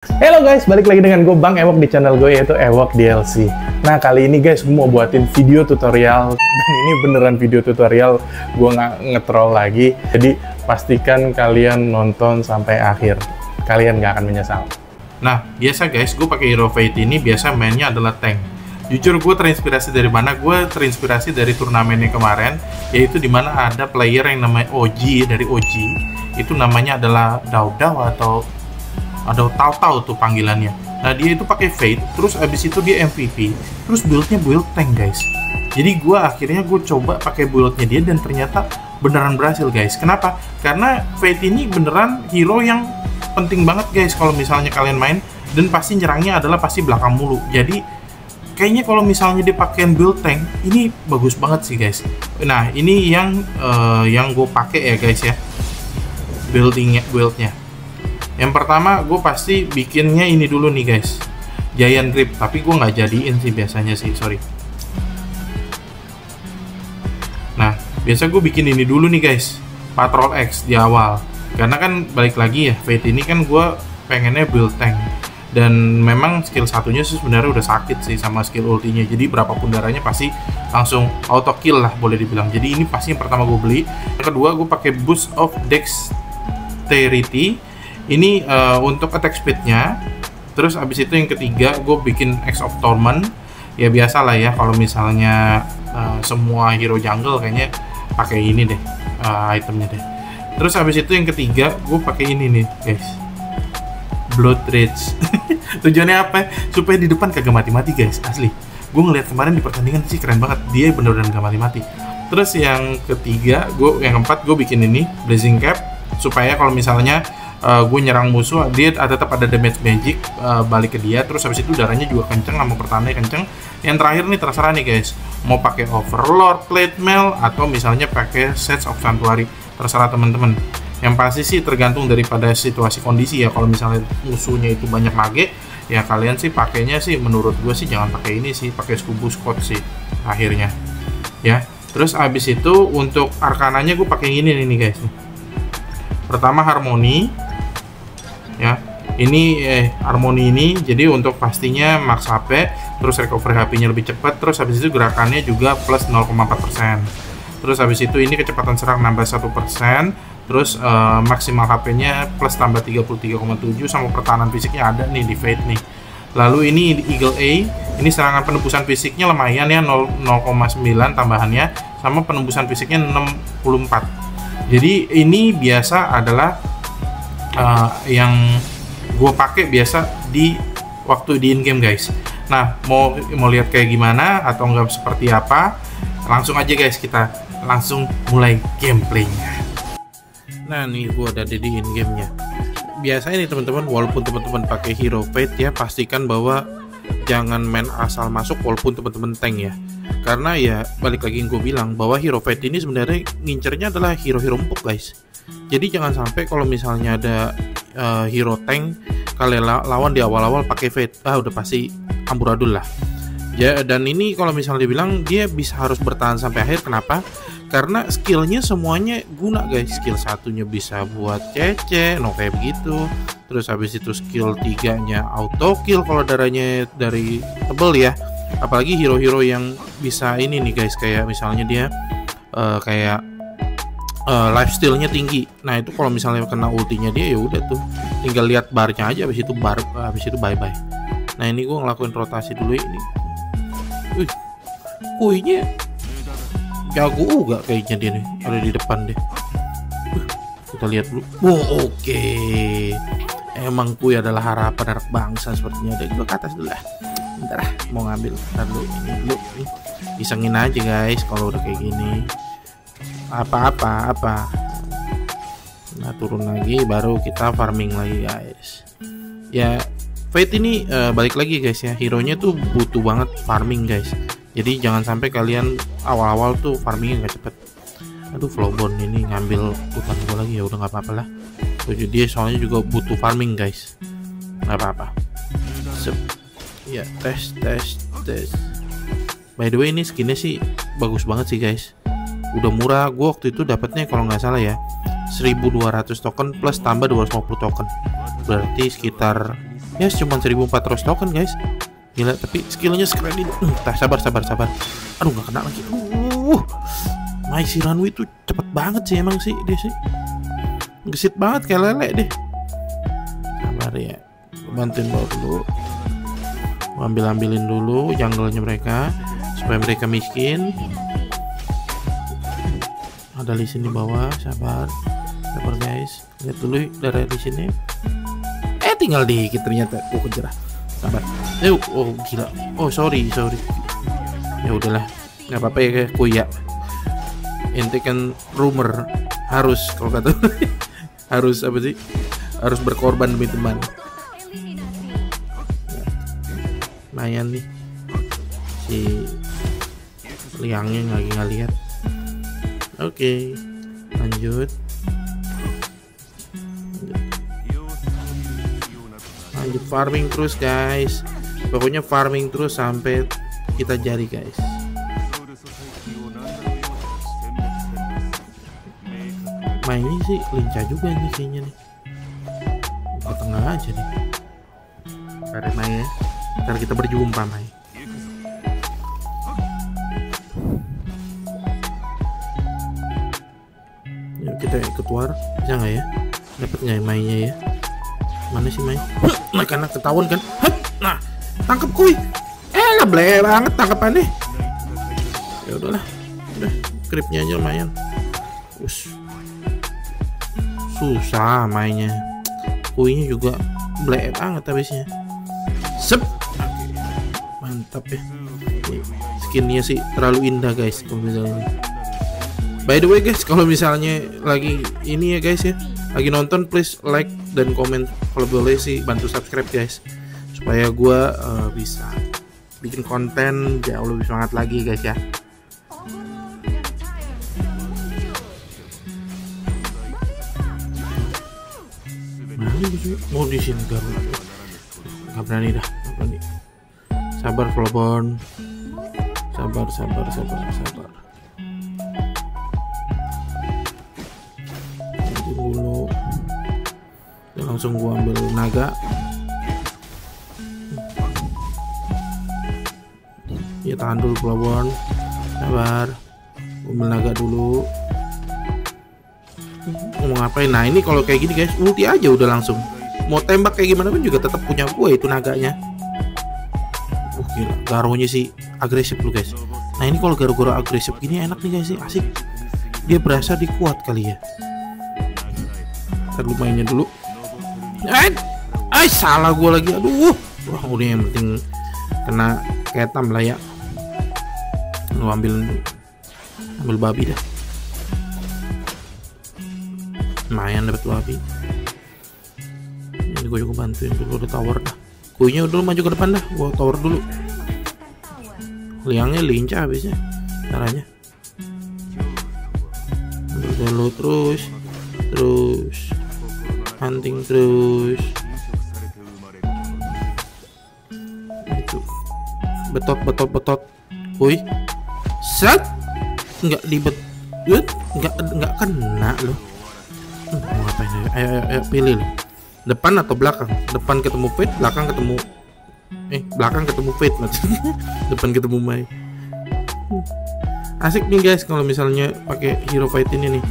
Halo guys, balik lagi dengan gue Bang Ewok di channel gue yaitu Ewok DLC. Nah kali ini guys, gue mau buatin video tutorial dan ini beneran video tutorial, gue nggak nge-troll lagi. Jadi pastikan kalian nonton sampai akhir, kalian nggak akan menyesal. Nah biasa guys, gue pakai Hero Fate ini biasa mainnya adalah tank. Jujur gue terinspirasi dari mana? Gue terinspirasi dari turnamennya kemarin, yaitu dimana ada player yang namanya OG dari OG, itu namanya adalah Daudau atau Tau tuh panggilannya. Nah dia itu pakai Fate, terus abis itu dia MVP, terus buildnya build tank guys. Jadi akhirnya gue coba pakai buildnya dia dan ternyata beneran berhasil guys. Kenapa? Karena Fate ini beneran hero yang penting banget guys kalau misalnya kalian main, dan pasti nyerangnya adalah pasti belakang mulu. Jadi kayaknya kalau misalnya dia pakai build tank ini bagus banget sih guys. Nah ini yang gue pakai ya guys ya, buildnya. Yang pertama gue pasti bikinnya ini dulu nih guys, Giant Grip, tapi gue nggak jadiin sih biasanya sih, sorry. Nah biasa gue bikin ini dulu nih guys, Patrol X di awal, karena kan balik lagi ya, Fate ini kan gue pengennya build tank, dan memang skill satunya sih sebenarnya udah sakit sih sama skill ultinya, jadi berapapun darahnya pasti langsung auto kill lah boleh dibilang. Jadi ini pasti yang pertama gue beli. Yang kedua gue pakai Boost of Dexterity. Ini untuk attack speednya. Terus abis itu yang ketiga gue bikin X of Torment. Ya biasa lah ya, kalau misalnya semua hero jungle kayaknya pakai ini deh itemnya deh. Terus abis itu yang ketiga gue pakai ini nih guys, Blood Rage. Tujuannya apa? Supaya di depan kagak mati-mati guys, asli. Gue ngeliat kemarin di pertandingan sih keren banget, dia bener-bener gak mati-mati. Terus yang ketiga, yang keempat gue bikin ini Blazing Cap, supaya kalau misalnya gue nyerang musuh, dia tetap ada damage magic balik ke dia. Terus habis itu darahnya juga kenceng, sama pertahanannya kenceng. Yang terakhir nih terserah nih guys, mau pakai Overlord, Plate Mail, atau misalnya pakai Sets of Sanctuary, terserah teman-teman. Yang pasti sih tergantung daripada situasi kondisi ya. Kalau misalnya musuhnya itu banyak mage, ya kalian sih pakainya sih menurut gue sih jangan pakai ini sih, pakai Scuba Squad sih akhirnya ya. Terus habis itu untuk arkananya gue pakai ini nih guys. Pertama Harmony ya, ini Harmony ini jadi untuk pastinya max HP, terus recovery HP-nya lebih cepat, terus habis itu gerakannya juga plus 0,4%. Terus habis itu ini kecepatan serang nambah 1%, terus maksimal HP-nya plus tambah 33,7, sama pertahanan fisiknya ada nih di Fate nih. Lalu ini Eagle A, ini serangan penembusan fisiknya lumayan ya, 0,9 tambahannya, sama penembusan fisiknya 64. Jadi ini biasa adalah yang gue pakai biasa di waktu di in game guys. Nah mau lihat kayak gimana atau enggak seperti apa, langsung aja guys kita langsung mulai gameplaynya. Nah nih gue ada di in gamenya. Biasanya nih teman-teman, walaupun teman-teman pakai Hero Fate ya, pastikan bahwa jangan main asal masuk walaupun teman-teman tank ya. Karena ya balik lagi yang gue bilang bahwa Hero Fate ini sebenarnya ngincernya adalah hero-hero empuk guys. Jadi jangan sampai kalau misalnya ada hero tank kalian lawan di awal-awal pakai Fate, udah pasti amburadul lah ya. Dan ini kalau misalnya dibilang dia bisa harus bertahan sampai akhir. Kenapa? Karena skillnya semuanya guna guys. Skill satunya bisa buat CC, no kayak begitu. Terus habis itu skill 3-nya auto kill kalau darahnya dari tebel ya. Apalagi hero-hero yang bisa ini nih guys, kayak misalnya dia kayak lifesteal-nya tinggi. Nah itu kalau misalnya kena ultinya dia ya udah tuh, tinggal lihat barnya aja, habis itu bye bye. Nah ini gue ngelakuin rotasi dulu ini. Kuinya jago juga kayaknya dia nih, ada di depan deh. Kita lihat dulu. Oke. Emang Kui adalah harapan anak bangsa sepertinya. Ada gue ke atas dulu lah. Bentar lah, mau ngambil. Bentar dulu, ini dulu. Isengin aja guys kalau udah kayak gini. Apa. Nah turun lagi, baru kita farming lagi guys. Ya Fate ini balik lagi guys ya, hero-nya tuh butuh banget farming guys. Jadi jangan sampai kalian awal-awal tuh farmingnya nggak cepet. Aduh Flowbone ini ngambil hutan gue lagi, ya udah nggak apa-apa lah. Jadi dia soalnya juga butuh farming guys, nggak apa-apa. Ya tes. By the way ini skinnya sih bagus banget sih guys. Udah murah, gue waktu itu dapatnya kalau nggak salah ya 1200 token plus tambah 250 token, berarti sekitar Yes, cuma 1400 token guys. Gila, tapi skillnya sekeren ini. Sabar. Aduh, nggak kena lagi. My si Ranwi tuh cepet banget sih emang sih dia sih. Gesit banget kayak lele deh. Sabar ya. Bantuin bawa dulu. Ambilin dulu jungle-nya mereka supaya mereka miskin. Ada di sini bawah, sabar guys. Lihat dulu darah di sini. Tinggal dikit ternyata. Kejar. Sabar. Oh gila. Oh sorry. Ya udahlah. Nggak apa-apa ya Kuya. Ente kan rumor harus kalau kata harus apa sih? Harus berkorban demi teman. Lumayan nih si Liangnya lagi nggak lihat. Oke, lanjut farming terus guys. Pokoknya farming terus sampai kita jadi guys. Mainnya sih lincah juga nih kayaknya nih. Ke tengah aja nih. Tarik Mai ya. Ntar kita berjumpa Mai. Yuk kita ikut war. Bisa nggak ya? Dapat nggak ya Mai-nya ya? Mana sih Mai? Nah karena ketahuan kan. Nah tangkap kuy. Nggak boleh banget tangkapannya. Ya udahlah. Udah creepnya aja lumayan. Susah mainnya. Kuinya juga blek banget habisnya. Sep. Mantap ya. Skinnya sih terlalu indah guys kalau misalnya. By the way guys, kalau misalnya lagi ini ya guys ya, lagi nonton please like dan komen, kalau boleh sih bantu subscribe guys, supaya gua bisa bikin konten jauh lebih semangat lagi guys ya. Mau di sini nggak berani dah, nggak berani. Sabar Flowborn, sabar. Nanti dulu, ya langsung gua ambil naga. Ya tahan dulu Flowborn, sabar. Gua ambil naga dulu. Mau ngapain? Nah ini kalau kayak gini guys, ulti aja udah langsung. Mau tembak kayak gimana pun juga tetap punya gue itu naganya. Gila, Garonya sih agresif lu guys. Nah ini kalau Garo agresif gini enak nih guys sih, asik. Dia berasa dikuat kali ya. Ntar lu mainnya dulu. Salah gue lagi. Aduh. Wah udah yang penting kena ketam lah ya. Lu ambil babi dah. Lumayan dapat babi. Ini gue juga bantuin dulu, ada tower dah. Kuinya udah maju ke depan dah, gue tower dulu. Liangnya lincah habisnya caranya. Ambil dulu terus hunting terus. Itu betot. Woi, set nggak nggak kena loh. Mau ngapain? Ayo pilih loh. Depan atau belakang? Depan ketemu Fate, belakang ketemu Fate maksudnya. Depan ketemu Mai. Asik nih guys kalau misalnya pakai hero fight ini nih.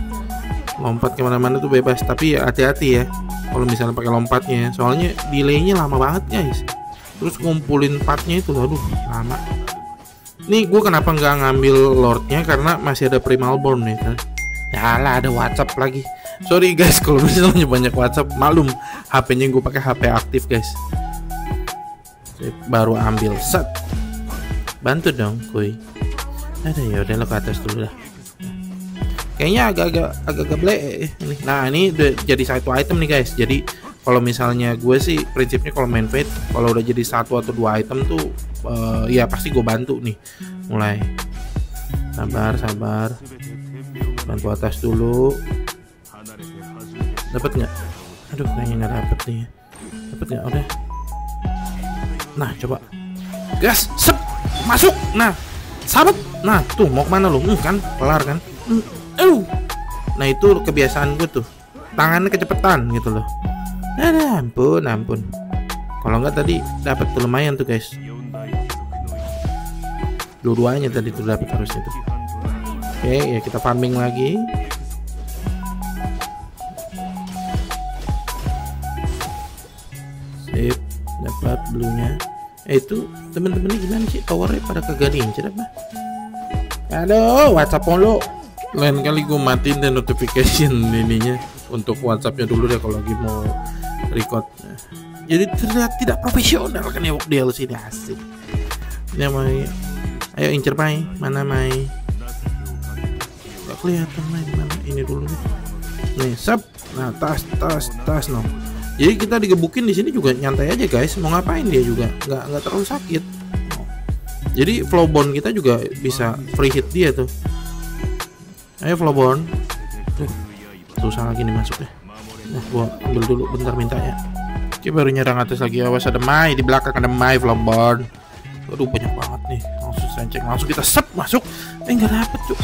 Lompat kemana-mana tuh bebas, tapi ya hati-hati ya kalau misalnya pakai lompatnya, soalnya delaynya lama banget guys. Terus ngumpulin partnya itu, aduh lama. Nih gue kenapa nggak ngambil lordnya, karena masih ada Primalborn nih kan. Yalah ada WhatsApp lagi. Sorry guys kalau misalnya banyak WhatsApp, maklum HP-nya gue pakai HP aktif guys. Saya baru ambil set. Bantu dong kuy. Ada ya udah lo ke atas dulu lah. Kayaknya agak blek. Nah ini udah jadi satu item nih guys. Jadi kalau misalnya gue sih prinsipnya kalau main Fate, kalau udah jadi 1 atau 2 item tuh ya pasti gue bantu nih. Mulai sabar. Bantu atas dulu. Dapat nggak? Aduh kayaknya nggak dapet nih. Dapat nggak? Udah. Nah coba gas, sep, masuk. Nah sahabat, nah tuh mau kemana lu? Kan kelar kan? Nah itu kebiasaan gue tuh, tangannya kecepetan gitu loh. Ampun. Kalau nggak tadi dapat tuh lumayan tuh guys. Dua-duanya tadi tuh dapat harusnya tuh. Oke, ya kita farming lagi. Sip, dapat bluenya. Itu temen-temen ini gimana sih? Towernya pada kagak diincer apa? Aduh, WhatsApp mulu. Lain kali gue matiin dan notification ininya untuk WhatsAppnya dulu deh kalau lagi mau record. Jadi terlihat tidak profesional kan ya DLC ini, asik. Ini Mai. Ayo incer Mai, mana Mai? Gak kelihatan Mai mana? Ini dulu nih. Nih, sep. Nah, tas no. Jadi kita digebukin di sini juga nyantai aja guys. Mau ngapain dia juga nggak terlalu sakit. Jadi flowbone kita juga bisa free hit dia tuh. Ayo flowbone. Susah lagi nih masuknya. Nah, gua ambil dulu bentar minta ya. Oke, baru nyerang atas lagi. Awas ada Mai di belakang, ada Mai flowbone. Aduh banyak banget nih. Langsung senceng, langsung kita sep masuk. Nggak dapet tuh.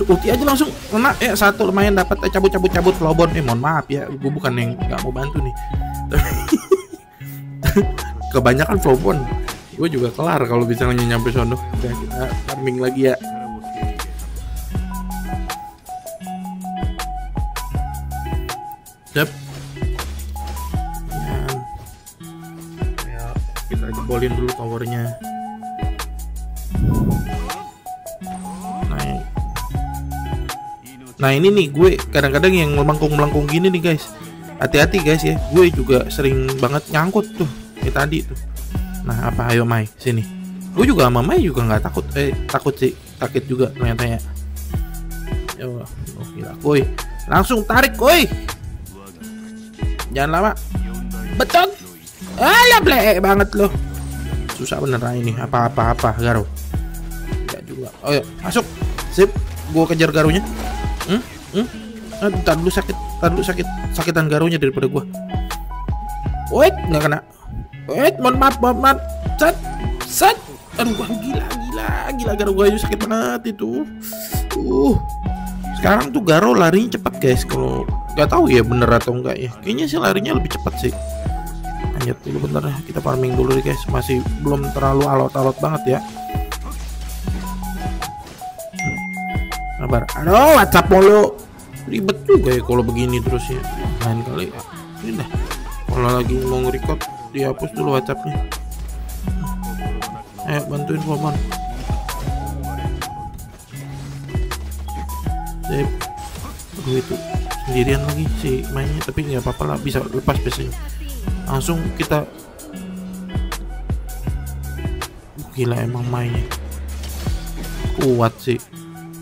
Ulti aja langsung kena. Satu lumayan dapat. Cabut flowbone. Mohon maaf ya, gue bukan yang nggak mau bantu nih. Kebanyakan flowbone. Gue juga kelar kalau misalnya nyampe sono. Udah kita farming lagi ya. Yep. Ya, kita jebolin dulu towernya. Nah ini nih gue kadang-kadang yang melengkung gini nih guys. Hati-hati guys ya. Gue juga sering banget nyangkut tuh kayak tadi tuh. Nah apa, ayo Mai sini. Gue juga sama Mai juga nggak takut. Takut sih, sakit juga ternyata ya. Ya Allah, gila, kuy. Langsung tarik, kuy. Jangan lama. Betul. Alah blek banget loh. Susah bener ini. Apa Garo. Enggak juga. Oh ya, masuk. Sip. Gua kejar Garunya. Tar dulu sakitan Garunya daripada gua. Wait, nggak kena. Wait, mohon maaf. Set. Aduh, gila Garo gua sakit banget itu. Sekarang tuh Garo larinya cepet guys. Kalau nggak tahu ya bener atau enggak ya. Kayaknya sih larinya lebih cepat sih. Lanjut dulu bentar ya. Kita farming dulu nih guys. Masih belum terlalu alot-alot banget ya. Sabar. Aduh, WhatsApp mulu. Ribet juga ya kalau begini terus ya. Lain kali ya. Ini dah. Kalau lagi mau nge-record dihapus dulu WhatsAppnya. Ayo bantuin Pomon. Sip. Aduh itu sendirian lagi si mainnya, tapi nggak apa-apa lah, bisa lepas biasanya. Langsung kita gila emang mainnya kuat sih.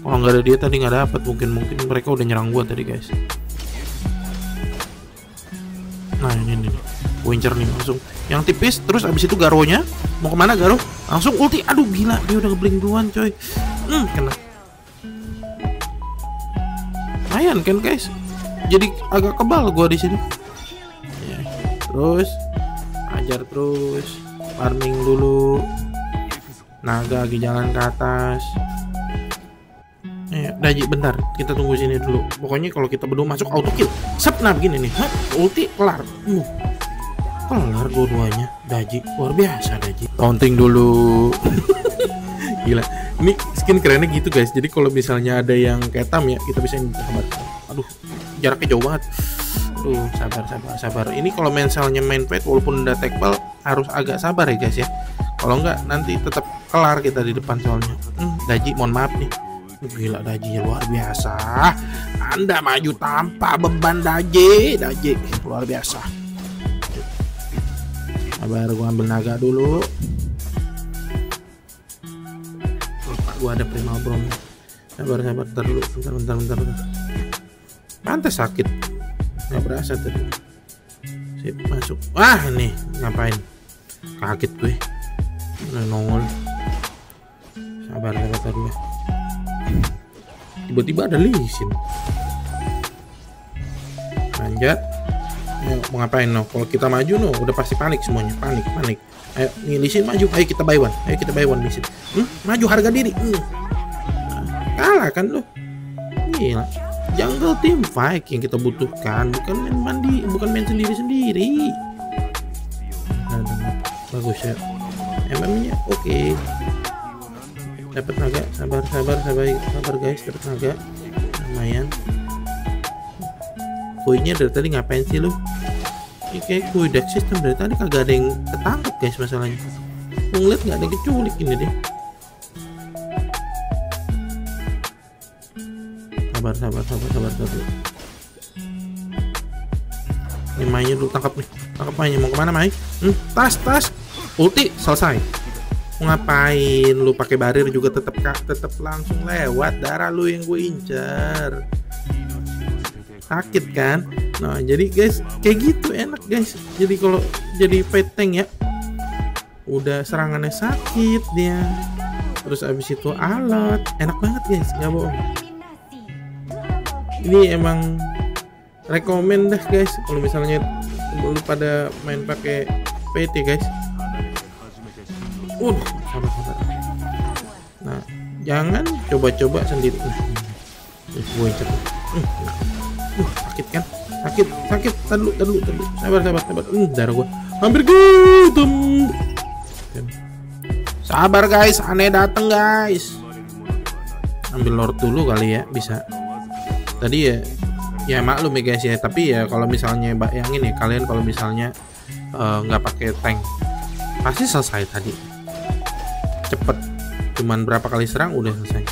Kalau nggak ada dia tadi nggak dapat. Mungkin mereka udah nyerang gua tadi guys. Nah ini wincer nih langsung yang tipis. Terus abis itu Garonya mau kemana Garo? Langsung ulti. Aduh gila, dia udah ngeblink duluan coy. Kena. Lumayan kan guys. Jadi agak kebal gua di sini. Ya, terus ajar terus, farming dulu. Naga lagi jalan ke atas. Daji bentar, kita tunggu sini dulu. Pokoknya kalau kita berdua masuk auto kill. Sep, nah begini nih. Ulti kelar. Kelar dua-duanya. Daji luar biasa Daji. Counting dulu. Gila. Ini skin kerennya gitu guys. Jadi kalau misalnya ada yang ketam ya, kita bisa sabar. Aduh, jaraknya jauh banget. Aduh, sabar. Ini kalau misalnya main fight walaupun udah tekbal harus agak sabar ya guys ya. Kalau enggak nanti tetap kelar kita di depan soalnya. Daji mohon maaf nih. Gila Daji luar biasa. Anda maju tanpa beban Daji luar biasa. Sabar, gua ambil naga dulu. Gua ada primal brom. Sabar bentar dulu. Bentar. Pantes sakit. Nggak berasa tadi. Sip, masuk. Wah nih ngapain? Kaget gue. Nongol. Sabar dulu. Tiba-tiba ada Lee Sin. Manjat. Ayo, mau ngapain no? Kalau kita maju no, udah pasti panik semuanya. Panik. Ayo, nih Lee Sin maju. Ayo kita buy one Lee Sin. Maju harga diri. Kalah kan lo. Gila. Jungle team fight yang kita butuhkan, bukan main sendiri-sendiri. bagus ya. MM-nya oke. Dapat naga, sabar guys, dapat naga. Lumayan. Kuinya dari tadi ngapain sih lu? Ini kayak kui deck system dari tadi kagak ada yang ketangkep guys masalahnya. Gue ngeliat nggak ada yang keculik ini deh. Sabar. Ini mainnya dulu, tangkap mainnya. Mau kemana Mai? Tas ulti selesai. Ngapain lu pakai barir juga tetep langsung lewat darah lu yang gue incer. Sakit kan? Nah jadi guys kayak gitu enak guys. Jadi kalau jadi fight tank ya udah serangannya sakit dia, terus abis itu alot, enak banget guys, nggak bohong. Ini emang rekomen dah guys kalau misalnya lu pada main pakai PT guys. Sabar. Nah jangan coba-coba sendiri. Gue incer. Sakit kan? Sakit. Tadulu. Sabar. Darah gua hampir gitu. Sabar guys, aneh dateng guys. Ambil lord dulu kali ya, bisa. Tadi ya maklum ya guys ya, tapi ya kalau misalnya bayangin ya kalian kalau misalnya nggak pakai tank pasti selesai tadi. Cepet, cuman berapa kali serang udah selesai.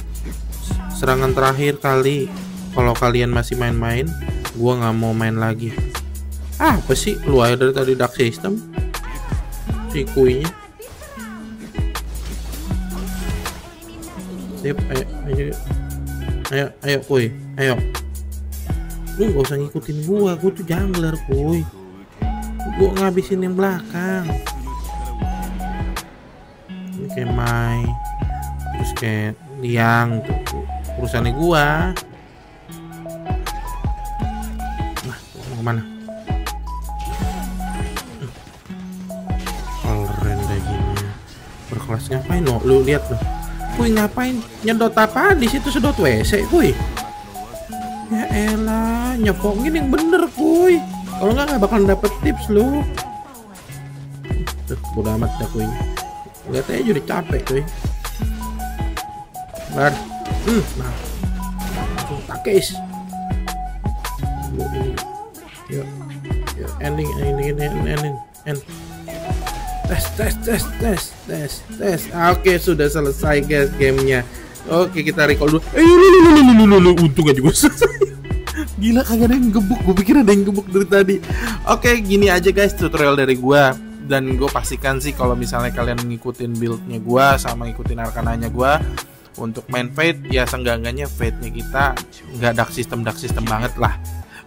Serangan terakhir kali. Kalau kalian masih main-main, gua nggak mau main lagi. Apa sih lu aja dari tadi dark system si kuinya. Sip, ayo kuy, ayo. Lu gak usah ngikutin gua tuh jungler kuy. Gua ngabisin yang belakang. Ini kayak Mai, terus kayak Liang tuh urusannya gua. Kemana? Keren deh gini. Berkelas ngapain lo? Lu lihat lo. Kuy ngapain? Nyedot apa di situ, sedot WC kuy. Ya elah, nyepongin yang bener kuy. Kalau nggak bakalan dapet tips lu. Bodo amat dah kuy. Lihat aja udah capek kuy. Nah, langsung takis. Yuk, ending. Tes. Oke, sudah selesai guys gamenya. Oke, kita recall dulu. Untung aja gue selesai. Gila, kagak ada yang gebuk. Gue pikir ada yang gebuk dari tadi. Oke, gini aja guys tutorial dari gue. Dan gue pastikan sih kalau misalnya kalian ngikutin buildnya gue sama ngikutin arkananya gue untuk main Fate, ya seenggak-enggaknya Fate-nya kita nggak dark system banget lah.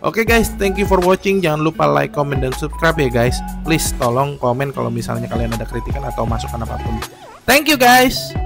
Oke guys, thank you for watching. Jangan lupa like, comment, dan subscribe ya guys. Please tolong komen kalau misalnya kalian ada kritikan atau masukan apapun. Thank you guys.